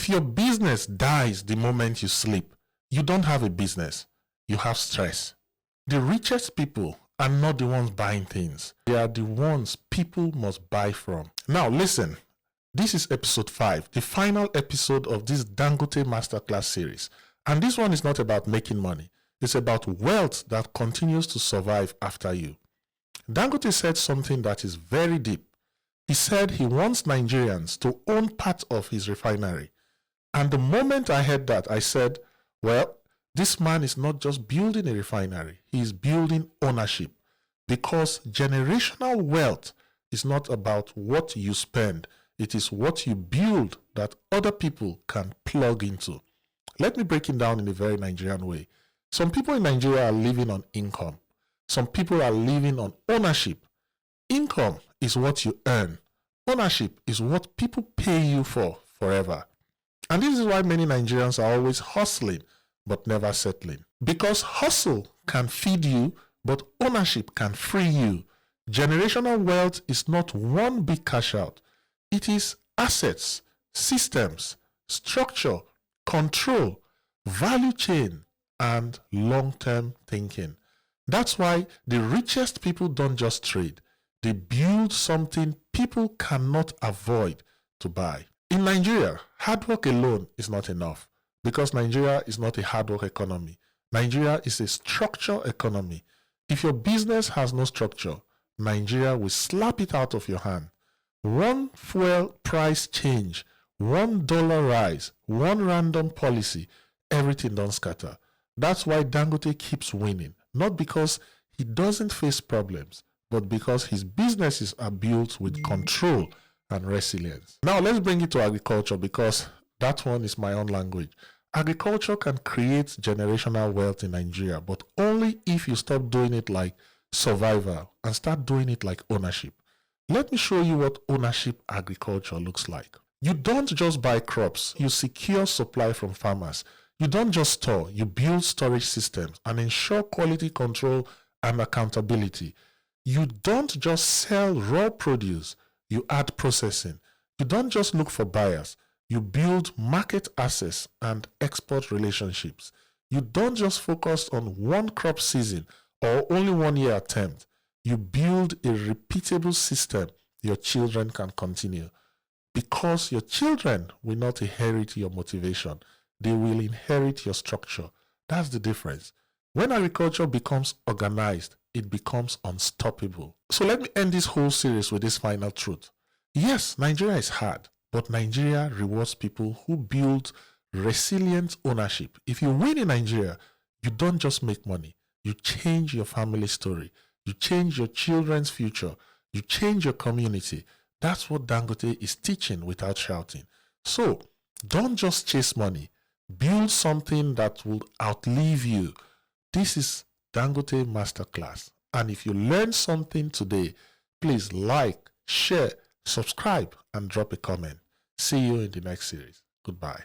If your business dies the moment you sleep, you don't have a business. You have stress. The richest people are not the ones buying things. They are the ones people must buy from. Now listen, this is episode 5, the final episode of this Dangote Masterclass series. And this one is not about making money. It's about wealth that continues to survive after you. Dangote said something that is very deep. He said he wants Nigerians to own part of his refinery. And the moment I heard that, I said, well, this man is not just building a refinery, he is building ownership. Because generational wealth is not about what you spend, it is what you build that other people can plug into. Let me break it down in a very Nigerian way. Some people in Nigeria are living on income. Some people are living on ownership. Income is what you earn. Ownership is what people pay you for forever. And this is why many Nigerians are always hustling but never settling. Because hustle can feed you, but ownership can free you. Generational wealth is not one big cash out. It is assets, systems, structure, control, value chain, and long-term thinking. That's why the richest people don't just trade. They build something people cannot avoid to buy. In Nigeria, hard work alone is not enough because Nigeria is not a hard work economy. Nigeria is a structure economy. If your business has no structure, Nigeria will slap it out of your hand. One fuel price change, $1 rise, one random policy, everything don't scatter. That's why Dangote keeps winning, not because he doesn't face problems, but because his businesses are built with control and resilience. Now let's bring it to agriculture because that one is my own language. Agriculture can create generational wealth in Nigeria, but only if you stop doing it like survival and start doing it like ownership. Let me show you what ownership agriculture looks like. You don't just buy crops, you secure supply from farmers. You don't just store, you build storage systems and ensure quality control and accountability. You don't just sell raw produce, you add processing. You don't just look for buyers, you build market access and export relationships. You don't just focus on one crop season or only 1 year attempt. You build a repeatable system your children can continue. Because your children will not inherit your motivation, they will inherit your structure. That's the difference. When agriculture becomes organized, it becomes unstoppable. So let me end this whole series with this final truth. Yes, Nigeria is hard, but Nigeria rewards people who build resilient ownership. If you win in Nigeria, you don't just make money. You change your family story. You change your children's future. You change your community. That's what Dangote is teaching without shouting. So don't just chase money. Build something that will outlive you. This is Dangote Masterclass. And if you learned something today, please like, share, subscribe, and drop a comment. See you in the next series. Goodbye.